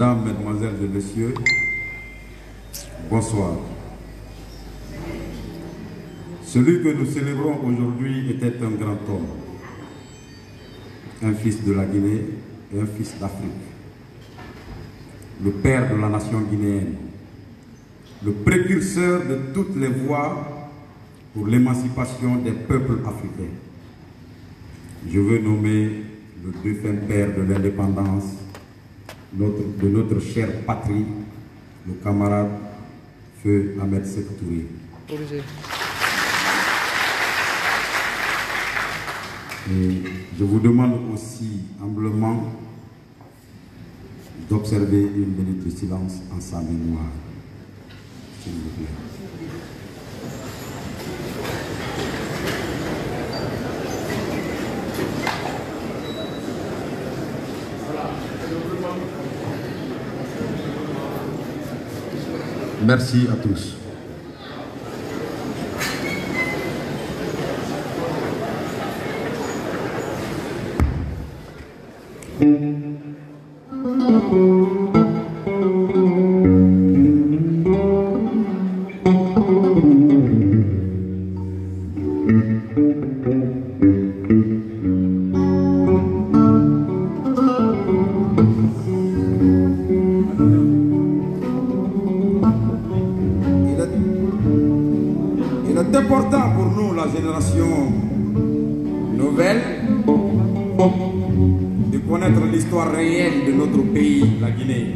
Mesdames, Mesdemoiselles et Messieurs, bonsoir. Celui que nous célébrons aujourd'hui était un grand homme, un fils de la Guinée et un fils d'Afrique, le père de la nation guinéenne, le précurseur de toutes les voies pour l'émancipation des peuples africains. Je veux nommer le défunt père de l'indépendance de notre chère patrie, le camarade Feu Ahmed Sékou Touré. Et je vous demande aussi humblement d'observer une minute de silence en sa mémoire, s'il vous plaît. Merci à tous. Il est important pour nous, la génération nouvelle, de connaître l'histoire réelle de notre pays, la Guinée.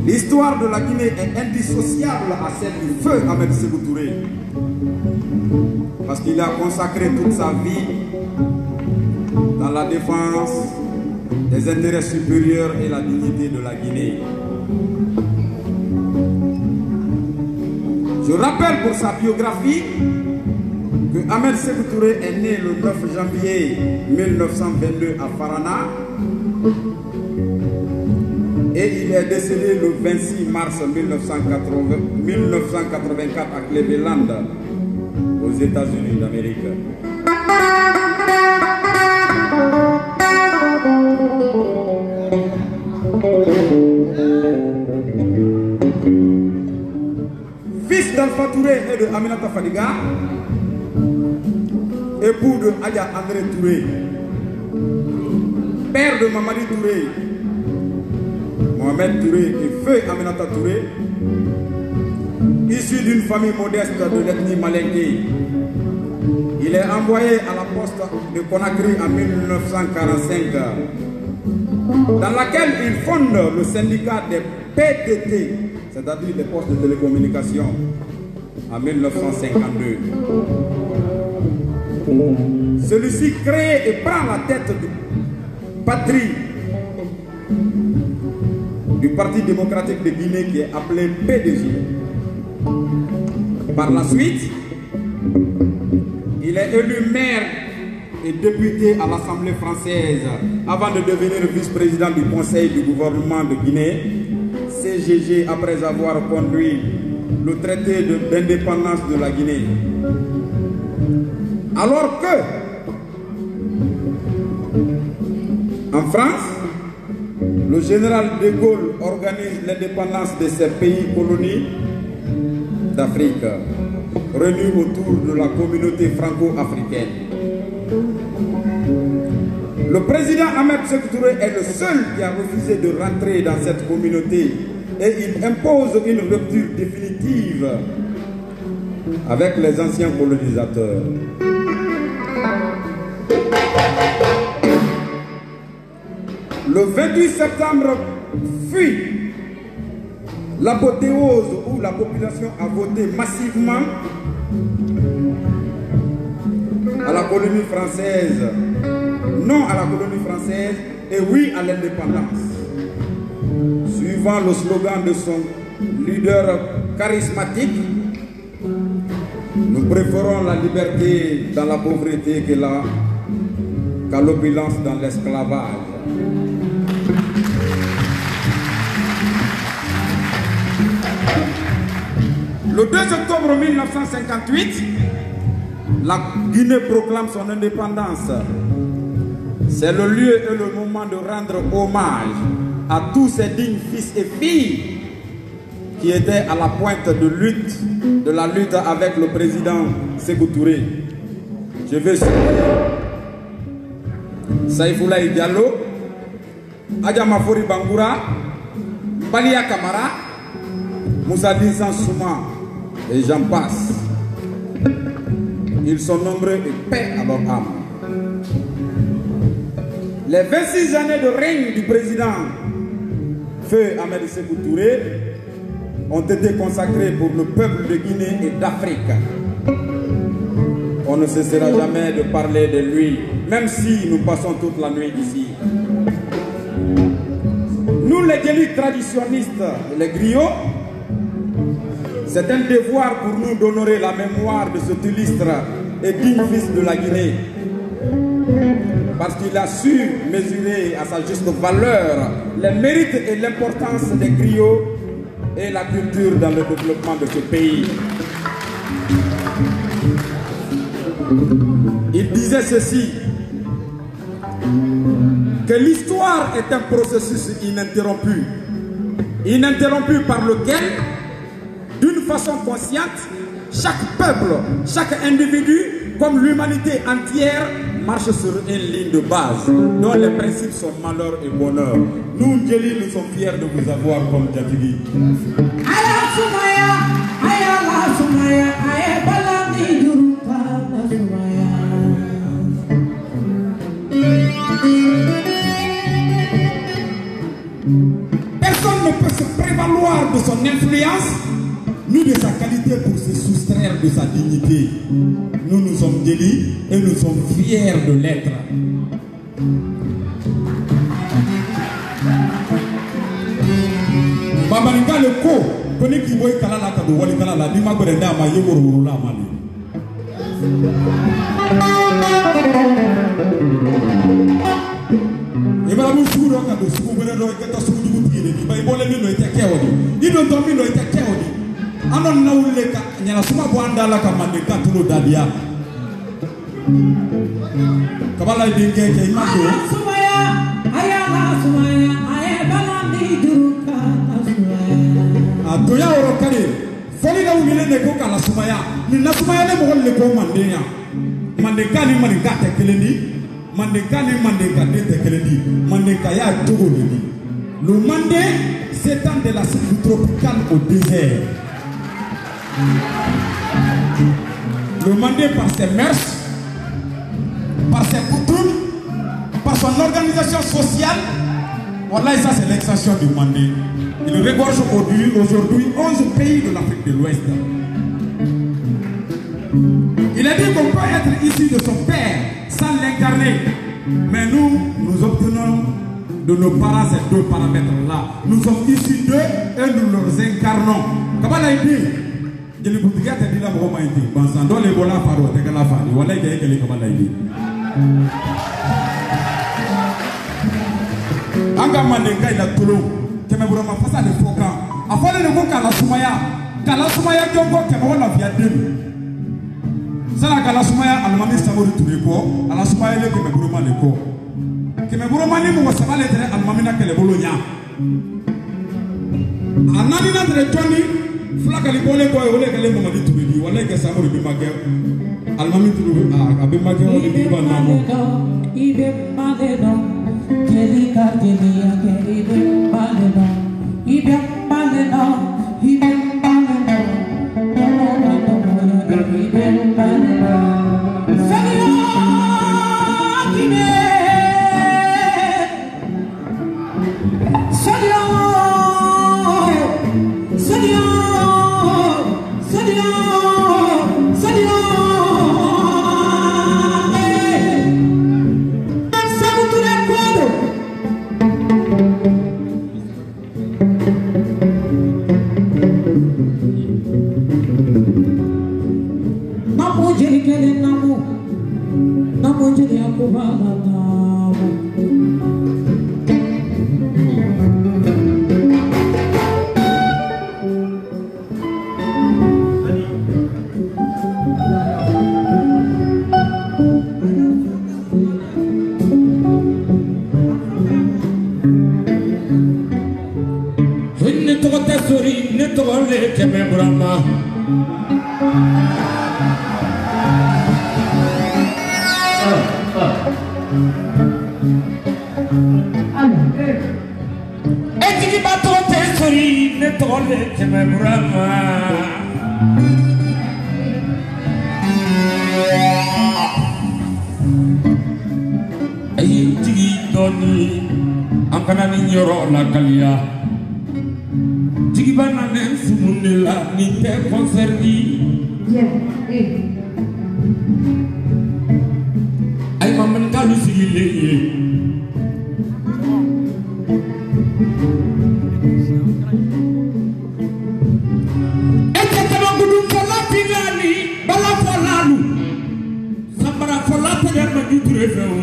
L'histoire de la Guinée est indissociable à celle du feu Ahmed Sékou Touré, parce qu'il a consacré toute sa vie dans la défense des intérêts supérieurs et la dignité de la Guinée. Je rappelle pour sa biographie que Ahmed Sékou Touré est né le 9 janvier 1922 à Farana et il est décédé le 26 mars 1984 à Cleveland, aux États-Unis d'Amérique. Fils d'Alpha Touré et de Aminata Fadiga, époux de Adja André Touré, père de Mamadi Touré, Mohamed Touré et feu Aminata Touré, issu d'une famille modeste de l'ethnie malinké. Il est envoyé à la poste de Conakry en 1945, dans laquelle il fonde le syndicat des PTT, c'est-à-dire des postes de télécommunication, en 1952. Celui-ci crée et prend la tête du Parti démocratique de Guinée qui est appelé PDG. Par la suite, il est élu maire et député à l'Assemblée française avant de devenir vice-président du Conseil du gouvernement de Guinée, CGG, après avoir conduit le traité d'indépendance de la Guinée. Alors que, en France, le général de Gaulle organise l'indépendance de ces pays-colonies d'Afrique, réunis autour de la communauté franco-africaine. Le président Ahmed Sékou Touré est le seul qui a refusé de rentrer dans cette communauté et il impose une rupture définitive avec les anciens colonisateurs. Le 28 septembre fut l'apothéose où la population a voté massivement à la colonie française, non à la colonie française et oui à l'indépendance. Suivant le slogan de son leader charismatique, nous préférons la liberté dans la pauvreté qu'à l'opulence dans l'esclavage. Le 2 octobre 1958, la Guinée proclame son indépendance. C'est le lieu et le moment de rendre hommage à tous ces dignes fils et filles qui étaient à la pointe de la lutte avec le président Sékou Touré. Je vais citer Saïfoulaye Diallo, Adjama Fori Bangoura, Balia Kamara, Moussa Dinsan Souma et j'en passe. Ils sont nombreux et paix à leur âme. Les 26 années de règne du président Feu Ahmed Sékou Touré ont été consacrées pour le peuple de Guinée et d'Afrique. On ne cessera jamais de parler de lui, même si nous passons toute la nuit ici. Nous, les Djeli traditionnistes et les griots, c'est un devoir pour nous d'honorer la mémoire de cet illustre et digne fils de la Guinée. Parce qu'il a su mesurer à sa juste valeur les mérites et l'importance des griots et la culture dans le développement de ce pays. Il disait ceci, que l'histoire est un processus ininterrompu, par lequel, d'une façon consciente, chaque peuple, chaque individu, comme l'humanité entière, marche sur une ligne de base, dont les principes sont malheur et bonheur. Nous, Djeli, nous sommes fiers de vous avoir comme Djatigi. Personne ne peut se prévaloir de son influence ni de sa qualité pour se soustraire de sa dignité. Nous sommes Djeli et nous sommes fiers de l'être. Mamanka le ko, koni ki boy kala la kado wali kala la di ma gorenda ma yeworo woro la mali. Ibara mu suro kado suku bere do keta suku du tire di bay bole mi no ite kewodi. Di don to mi no ite kewodi. Anon na wulle ka nyala suma bo andala ka mande ka tulo dadia. Kabala di ngeke imako. Doya oro kare foli na wule ne ko kala sumaya ni na sumaya ne mo le ko mandenya mandeka ni mandeka te keleni mandeka ni mandeka te keleni mandeka ya togo ni le mandé s'étend de la subtropicale au désert. Le mandé par ses mœurs, par ses coutumes, par son organisation sociale, voilà, ça c'est l'extension du mandé. Il regorge aujourd'hui 11 pays de l'Afrique de l'Ouest. Il a dit qu'on peut être issu de son père sans l'incarner. Mais nous obtenons de nos parents ces deux paramètres-là. Nous sommes issus d'eux et nous les incarnons. Comment l'a dit? Je ne vous dis pas que c'est la Romaïti. Dans les volants, c'est que la famille. Voilà, il y a comment l'a dit. Anga Mandeka il a tout l'eau. Keme burama fasa de programme. Afale ne ko kala sumaya jongo keme wala via dem. Sala kala sumaya almami samori turi ko, ala sumaya le keme burama le ko. Keme burama ni mo sabale tere almami na kele bolonya. Anani na tere toni flaka li bole ko e wole kele mo madi turi di wala ke samori bi magge. Almami turi abi magge wala bi ba na mo. Ibe magge do. Kelly Cardelia, Kelly Balena, Ibia Balena, Ibia Balena, Ibia Balena, Sadia, Sadia, Sadia, Sadia, Sadia. tole keme burama etigi bato te sori ne tole keme burama ay tigi doni angkana ni nyoro la kalia tigi bana ne sumunila ni te conservi ay mamen kalu sigile ete kama gudu fola pilani bala folalu sambara fola tere ma juture feo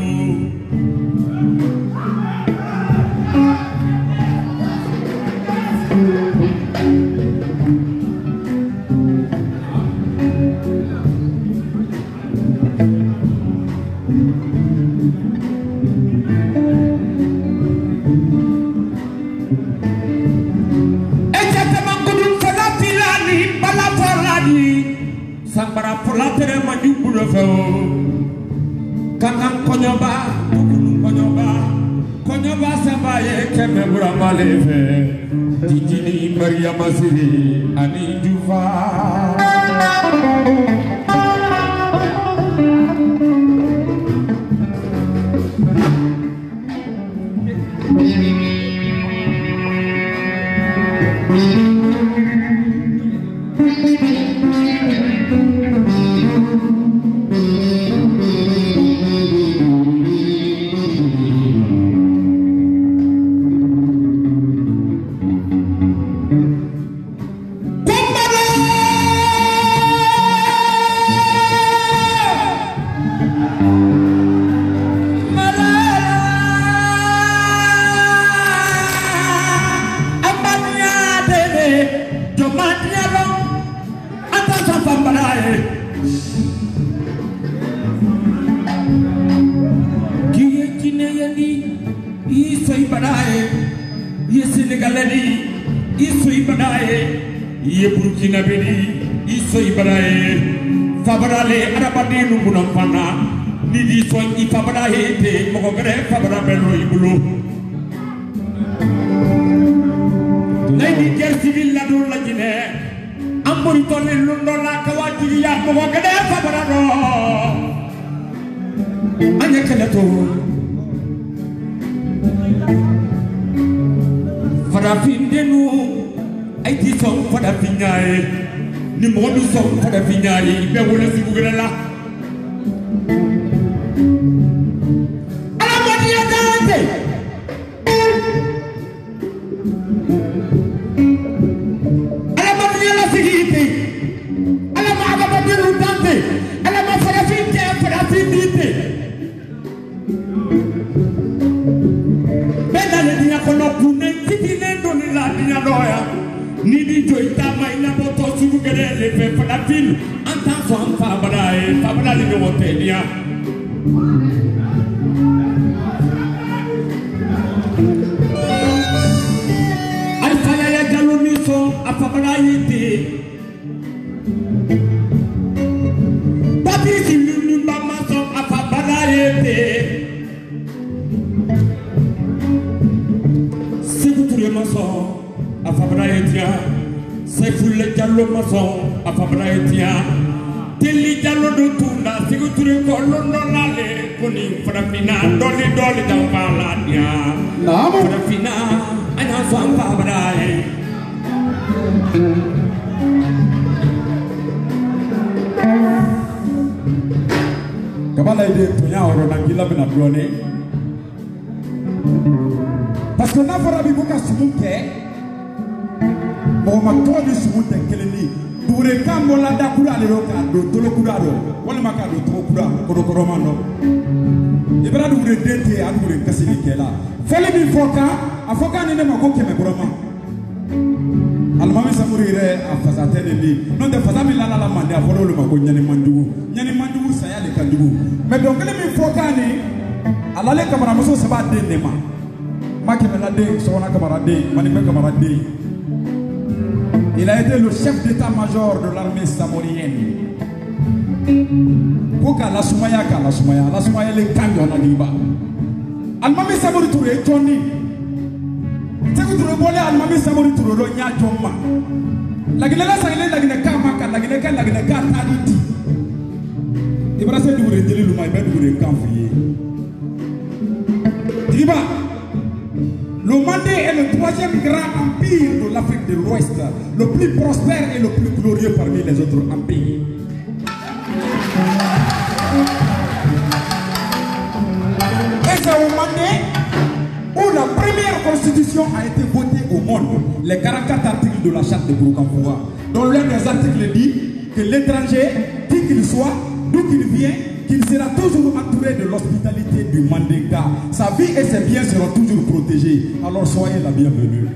Sambara pola tere ma jubulo feo kanam konyoba sambaye keme burama leve tijini Maria Masiri ani jufa ye Burkina Bedi iso ibarae fabrale arabade nubuna fana ni di so ifabara hete moko gere fabara belo ibulo lady civil la do la jine ambori tolle lundo la kawaji ya moko gere fabara ro anya kalato farafin denu ay ti son fada finyaye ni mo du son fada finyaye be wala si bugala la ala modi ya dante ala modi ya la sigite ala ma aba badiru dante ala ma fada finke fada finite be dale dia ko no pune titine doni la dia doya ni di joita maina boto sugu gede le fe palatin anta so am fa badae de wotelia al faya ya jalumi so afabadae te papi simni mama so afabadae te seguture maso afabadae tia Sefulle jallo mason afabadae tia teli jallo do tunda seguture ko londo nale koni farafina doli jambala dia farafina ana so afabadae kabala ide tunya oro na gila bina drone parce que na fara bi buka sumunke mo ma todi sumunte keleni dure kambo la da kura le roka do tolo kura do wala maka do to kura ko romano ibra dure dente adure kasili kela fele bi foka afoka ne ma ko keme broma almami samurire afasate ne bi non de fasami la la mande afolo le mako nyani mandugu saya le kandugu mais donc le mi foka ni alale kamara muso saba de ne ma keme la de so na kamara de mani me kamara de Il a été le chef d'état-major de l'armée samorienne. Koka la Soumaya, les camions en Liba. Almami Samori Touré, Johnny. C'est que tu le volais Almami Samori Touré, Nya Joma. La Guinée, la Guinée, Kamaka, la Guinée, Tariti. Il va se dire que le maïbel de Camphrier. Liba. Le Mandé est le troisième grand empire de l'Afrique de l'Ouest, le plus prospère et le plus glorieux parmi les autres empires. Et c'est au Mandé où la première constitution a été votée au monde, les 44 articles de la charte de Boukampoua, dont l'un des articles dit que l'étranger, qui qu'il soit, d'où qu'il vient, qu'il sera toujours entouré de l'hospitalité du Mandinka. Sa vie et ses biens seront toujours protégés. Alors soyez la bienvenue.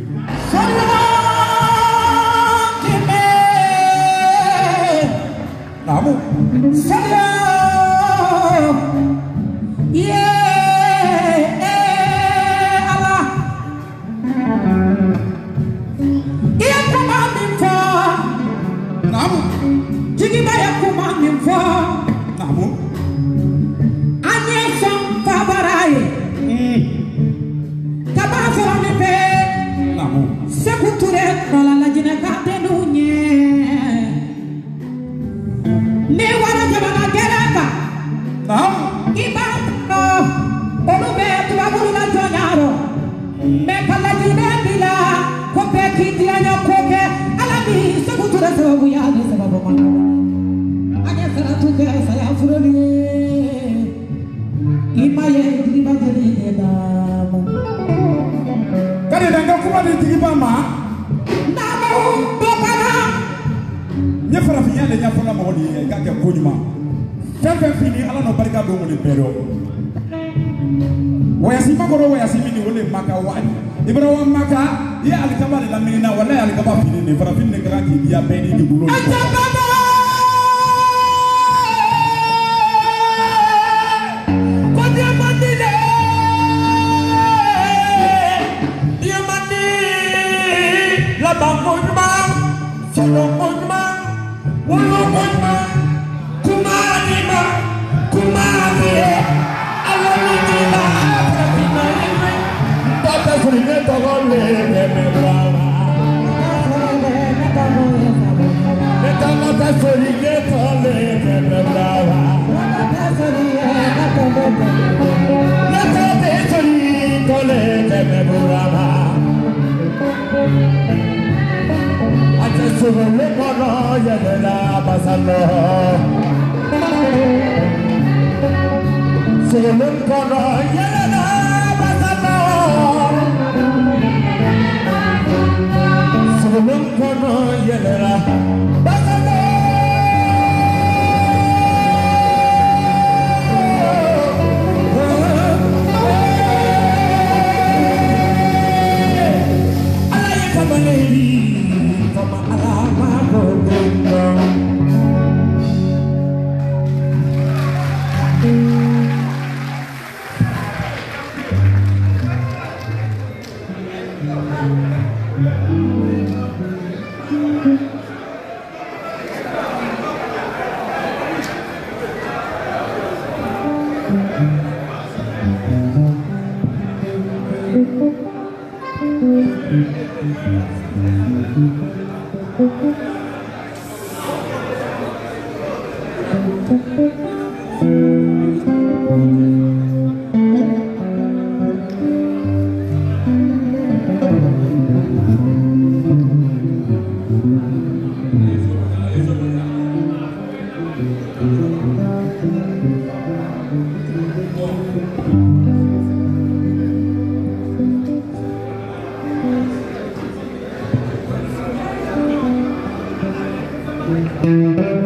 Thank you.